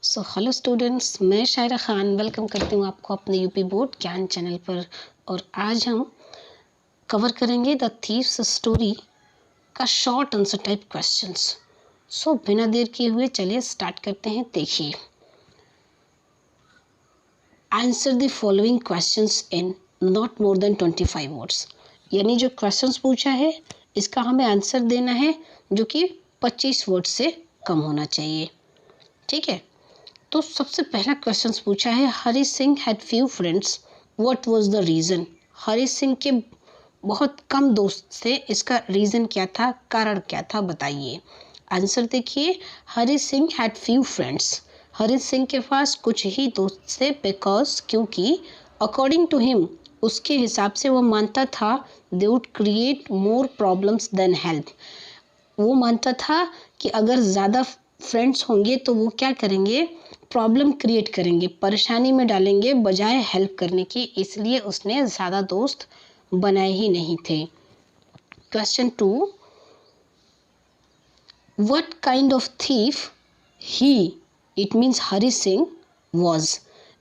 Hello students, मैं शायरा Khan welcome करती हूँ आपको अपने यूपी बोर्ड ज्ञान चैनल पर। और आज हम कवर करेंगे द थीव्स स्टोरी का शॉर्ट आंसर टाइप क्वेश्चंस। बिना देर किए हुए चलिए स्टार्ट करते हैं। देखिए, answer the following questions in not more than 25 words. यानी जो क्वेश्चंस पूछा है इसका हमें आंसर देना है जो कि 25 वर्ड से कम होना चाहिए। ठीक है, तो सबसे पहला क्वेश्चन पूछा है, Hari Singh had few friends, what was the reason. Hari Singh के बहुत कम दोस्त थे, इसका रीज़न क्या था, कारण क्या था, बताइए। आंसर देखिए, Hari Singh had few friends. हरी सिंह के पास कुछ ही दोस्त थे, बिकॉज क्योंकि अकॉर्डिंग टू हिम, उसके हिसाब से वो मानता था, they would create more problems than help. वो मानता था कि अगर ज़्यादा फ्रेंड्स होंगे तो वो क्या करेंगे, प्रॉब्लम क्रिएट करेंगे, परेशानी में डालेंगे बजाय हेल्प करने की, इसलिए उसने ज़्यादा दोस्त बनाए ही नहीं थे। Question 2, what kind of thief he, it means Hari Singh, was.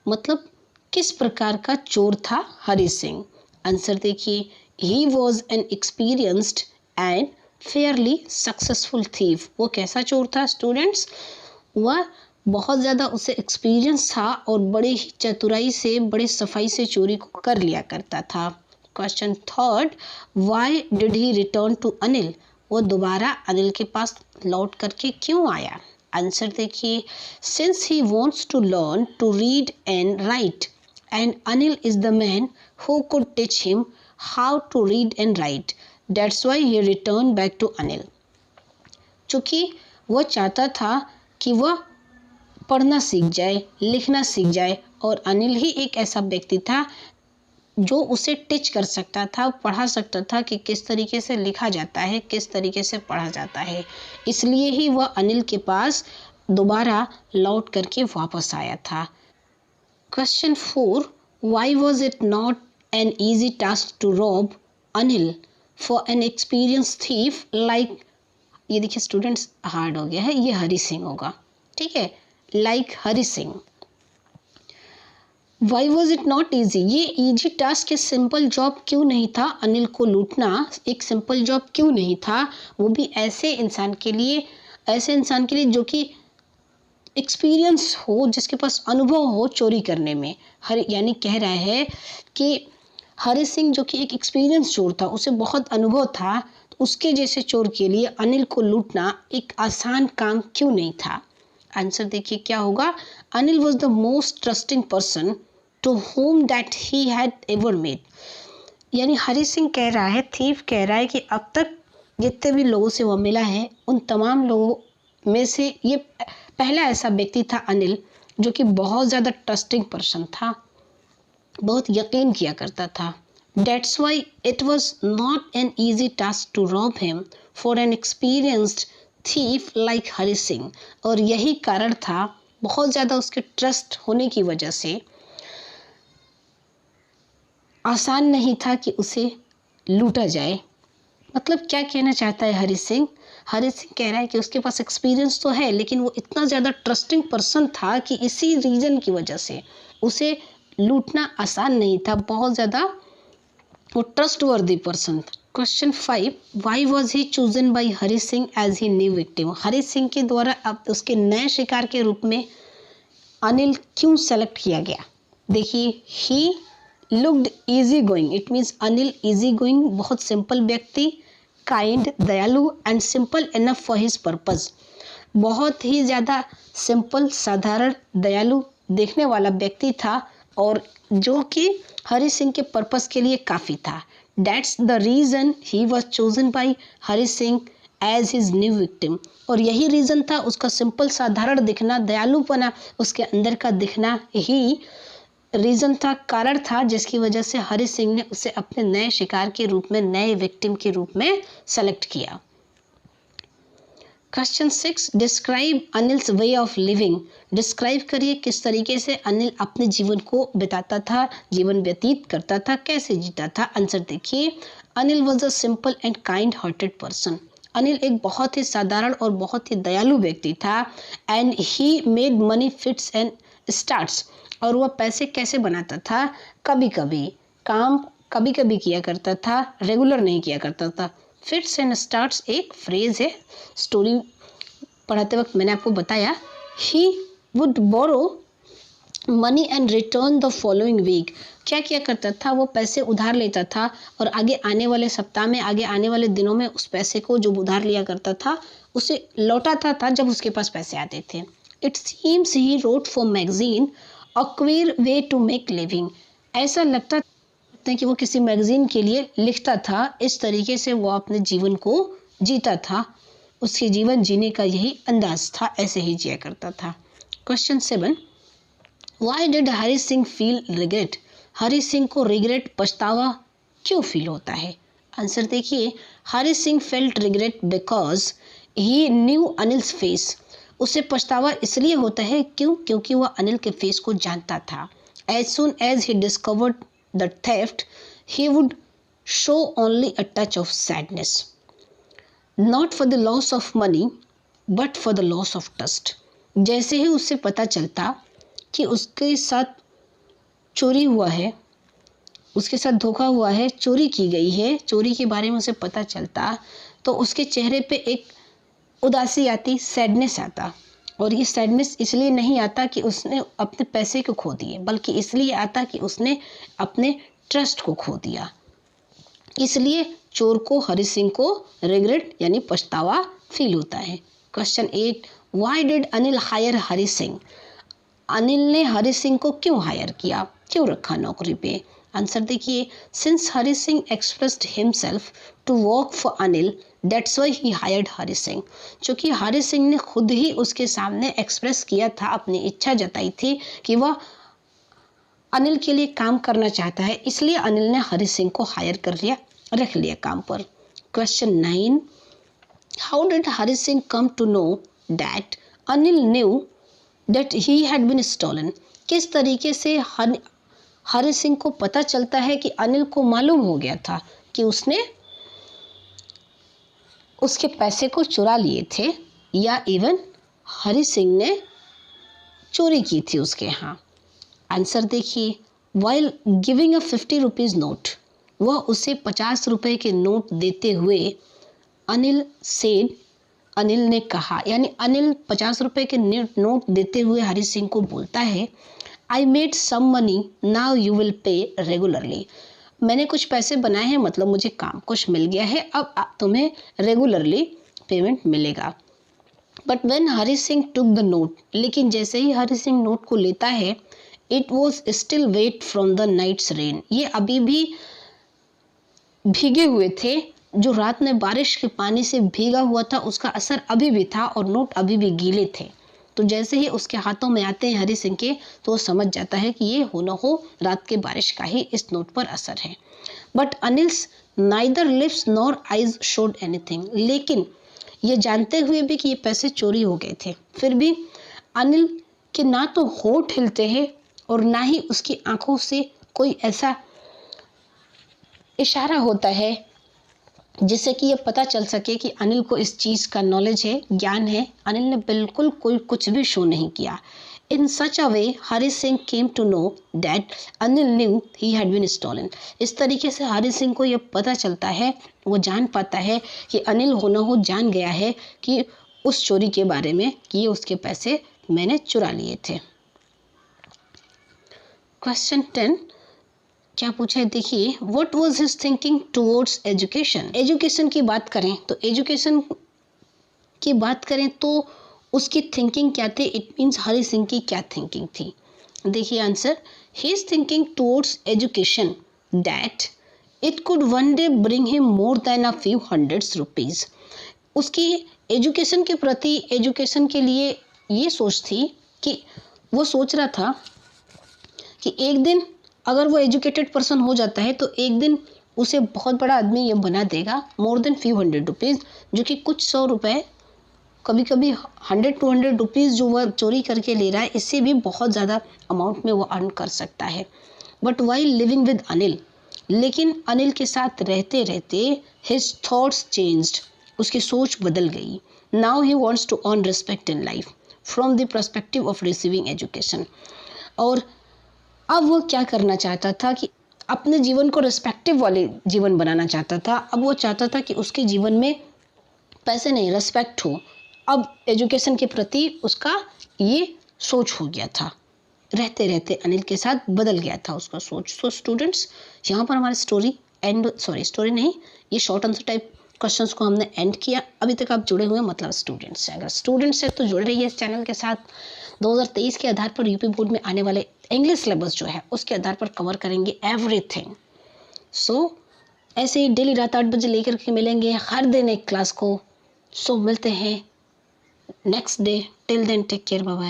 मतलब किस प्रकार का चोर था हरी सिंह। आंसर देखिए, he was an experienced and Fairlie successful thief. वो कैसा चोर था स्टूडेंट्स, वह बहुत ज़्यादा उसे एक्सपीरियंस था और बड़े ही चतुराई से, बड़े सफाई से चोरी को कर लिया करता था। Question 3, why did he return to Anil. वो दोबारा अनिल के पास लौट करके क्यों आया। आंसर देखिए, since he wants to learn to read and write and Anil is the man who could teach him how to read and write, that's why he return back to Anil. चूँकि वह चाहता था कि वह पढ़ना सीख जाए, लिखना सीख जाए, और अनिल ही एक ऐसा व्यक्ति था जो उसे टीच कर सकता था, पढ़ा सकता था कि किस तरीके से लिखा जाता है, किस तरीके से पढ़ा जाता है। इसलिए ही वह अनिल के पास दोबारा लौट करके वापस आया था। Question 4, why was it not an easy task to rob Anil for an experience thief like. ये देखिए स्टूडेंट्स, हार्ड हो गया है, ये हरी सिंह होगा। ठीक है, like Hari Singh. Why was it not easy, ये ईजी टास्क, सिंपल जॉब क्यों नहीं था। अनिल को लूटना एक सिंपल जॉब क्यों नहीं था, वो भी ऐसे इंसान के लिए, जो कि एक्सपीरियंस हो, जिसके पास अनुभव हो चोरी करने में। यानी कह रहा है कि हरी सिंह जो कि एक एक्सपीरियंस चोर था, उसे बहुत अनुभव था, तो उसके जैसे चोर के लिए अनिल को लूटना एक आसान काम क्यों नहीं था। आंसर देखिए क्या होगा, Anil was the most trusting person to whom that he had ever made. यानी हरी सिंह कह रहा है, थीफ कह रहा है कि अब तक जितने भी लोगों से वह मिला है, उन तमाम लोगों में से ये पहला ऐसा व्यक्ति था अनिल, जो कि बहुत ज़्यादा ट्रस्टिंग पर्सन था, बहुत यकीन किया करता था। That's why it was not an easy task to rob him for an experienced thief like Hari Singh. और यही कारण था, बहुत ज़्यादा उसके ट्रस्ट होने की वजह से आसान नहीं था कि उसे लूटा जाए। मतलब क्या कहना चाहता है हरी सिंह, हरी सिंह कह रहा है कि उसके पास एक्सपीरियंस तो है, लेकिन वो इतना ज़्यादा ट्रस्टिंग पर्सन था कि इसी रीज़न की वजह से उसे लूटना आसान नहीं था, बहुत ज़्यादा वो ट्रस्टवर्दी पर्सन था। Question 5, why was he chosen by Hari Singh as he new victim. Hari Singh के द्वारा अब उसके नए शिकार के रूप में अनिल क्यों सेलेक्ट किया गया। देखिए, he looked easy going, it means Anil easy going, बहुत सिंपल व्यक्ति, काइंड, दयालु and simple enough for his purpose. बहुत ही ज़्यादा सिंपल, साधारण, दयालु देखने वाला व्यक्ति था, और जो कि हरी सिंह के पर्पस के लिए काफ़ी था। That's the reason he was chosen by Hari Singh as his new victim. और यही रीज़न था, उसका सिंपल, साधारण दिखना, दयालुपना उसके अंदर का दिखना ही रीज़न था, कारण था, जिसकी वजह से हरी सिंह ने उसे अपने नए शिकार के रूप में, नए विक्टिम के रूप में सेलेक्ट किया। Question 6, describe Anil's way of living. Describe करिए किस तरीके से अनिल अपने जीवन को बिताता था, जीवन व्यतीत करता था, कैसे जीता था। आंसर देखिए, Anil was a simple and kind hearted person. Anil एक बहुत ही साधारण और बहुत ही दयालु व्यक्ति था। And he made money fits and starts, और वह पैसे कैसे बनाता था, कभी कभी काम कभी कभी किया करता था, रेगुलर नहीं किया करता था। फिट्स एंड स्टार्ट्स एक फ्रेज है, स्टोरी पढ़ाते वक्त मैंने आपको बताया। He would borrow money and return the following week, क्या किया करता था, वो पैसे उधार लेता था और आगे आने वाले सप्ताह में, आगे आने वाले दिनों में उस पैसे को जो उधार लिया करता था उसे लौटाता था जब उसके पास पैसे आते थे। It seems he wrote for magazine a queer way to make living, ऐसा लगता है कि वो किसी मैगजीन के लिए लिखता था, इस तरीके से वो अपने जीवन को जीता था, उसके जीवन जीने का यही अंदाज था, ऐसे ही जिया करता था। Question 7, why did Hari Singh feel regret, Hari Singh को रिग्रेट पछतावा क्यों फील होता है। आंसर देखिए, Hari Singh felt regret because he knew Anil's face, उसे पछतावा इसलिए होता है क्योंकि वह अनिल के फेस को जानता था। As soon as he discovered the theft he would show only a touch of sadness, not for the loss of money but for the loss of trust, जैसे ही उसे पता चलता कि उसके साथ चोरी हुआ है, उसके साथ धोखा हुआ है, चोरी की गई है, चोरी के बारे में उसे पता चलता तो उसके चेहरे पे एक उदासी आती, सैडनेस आता। और ये सैडनेस इसलिए नहीं आता कि उसने अपने पैसे को खो दिए, बल्कि इसलिए आता कि उसने अपने ट्रस्ट को खो दिया। इसलिए चोर को, हरि सिंह को रिग्रेट यानी पछतावा फील होता है। Question 8, why did Anil hire Hari Singh, Anil ने हरि सिंह को क्यों हायर किया, क्यों रखा नौकरी पे। आंसर देखिए, since Hari Singh expressed himself to work for Anil that's why he hired Hari Singh, क्योंकि हरि सिंह ने खुद ही उसके सामने एक्सप्रेस किया था, अपनी इच्छा जताई थी कि वह अनिल के लिए काम करना चाहता है, इसलिए अनिल ने हरि सिंह को हायर कर लिया, रख लिया काम पर। Question 9, how did Hari Singh come to know that Anil knew that he had been stolen, किस तरीके से हरि सिंह को पता चलता है कि अनिल को मालूम हो गया था कि उसने उसके पैसे को चुरा लिए थे, या इवन हरि सिंह ने चोरी की थी उसके यहाँ। आंसर देखिए, while giving a 50 rupees note, वह उसे 50 रुपए के नोट देते हुए अनिल सेड, अनिल ने कहा, यानी अनिल 50 रुपए के नोट देते हुए हरि सिंह को बोलता है, I made some money now you will pay regularly, मैंने कुछ पैसे बनाए हैं, मतलब मुझे काम कुछ मिल गया है, अब तुम्हें रेगुलरली पेमेंट मिलेगा। But when Hari Singh took the note, लेकिन जैसे ही हरि सिंह नोट को लेता है, it was still wet from the night's rain, ये अभी भी भीगे हुए थे, जो रात में बारिश के पानी से भीगा हुआ था उसका असर अभी भी था और नोट अभी भी गीले थे। तो जैसे ही उसके हाथों में आते हैं हरि सिंह के, तो वो समझ जाता है कि ये हो न हो रात के बारिश का ही इस नोट पर असर है। But Anil's neither lips nor eyes showed anything, लेकिन ये जानते हुए भी कि ये पैसे चोरी हो गए थे, फिर भी अनिल के ना तो होठ हिलते हैं और ना ही उसकी आंखों से कोई ऐसा इशारा होता है जिससे कि ये पता चल सके कि अनिल को इस चीज़ का नॉलेज है, ज्ञान है। अनिल ने बिल्कुल कोई कुछ भी शो नहीं किया। In such a way Hari Singh came to know that Anil knew he had been stolen, इस तरीके से हरि सिंह को ये पता चलता है, वो जान पाता है कि अनिल हो न हो जान गया है कि उस चोरी के बारे में, कि ये उसके पैसे मैंने चुरा लिए थे। क्वेश्चन 10 क्या पूछा है देखिए, what was his thinking towards education, education की बात करें तो उसकी थिंकिंग क्या थी, इट मीन्स हरि सिंह की क्या थिंकिंग थी। देखिए answer, his thinking towards education that it could one day bring him more than a few hundreds rupees, उसकी एजुकेशन के प्रति, एजुकेशन के लिए ये सोच थी कि वो सोच रहा था कि एक दिन अगर वो एजुकेटेड पर्सन हो जाता है तो एक दिन उसे बहुत बड़ा आदमी ये बना देगा, more than few hundred rupees, जो कि कुछ 100 रुपये, कभी कभी 100-200 रुपीज़ जो वह चोरी करके ले रहा है, इससे भी बहुत ज़्यादा अमाउंट में वो अर्न कर सकता है। But while living with Anil, लेकिन अनिल के साथ रहते रहते हिज थॉट्स चेंज्ड, उसकी सोच बदल गई। Now he wants to earn respect in life from the perspective of receiving education. और अब वो क्या करना चाहता था कि अपने जीवन को रिस्पेक्टिव वाले जीवन बनाना चाहता था। अब वो चाहता था कि उसके जीवन में पैसे नहीं, रिस्पेक्ट हो। अब एजुकेशन के प्रति उसका ये सोच हो गया था। रहते रहते अनिल के साथ बदल गया था उसका सोच। सो स्टूडेंट्स, यहाँ पर हमारी स्टोरी नहीं, ये शॉर्ट आंसर टाइप क्वेश्चंस को हमने एंड किया। अभी तक आप जुड़े हुए हैं, मतलब स्टूडेंट्स हैं। अगर स्टूडेंट्स हैं तो जुड़ रहिए इस चैनल के साथ। 2023 के आधार पर यूपी बोर्ड में आने वाले इंग्लिश सिलेबस जो है उसके आधार पर कवर करेंगे एवरीथिंग। सो ऐसे ही डेली रात 8 बजे लेकर के मिलेंगे हर दिन एक क्लास को। सो मिलते हैं next day. Till then take care, bye bye.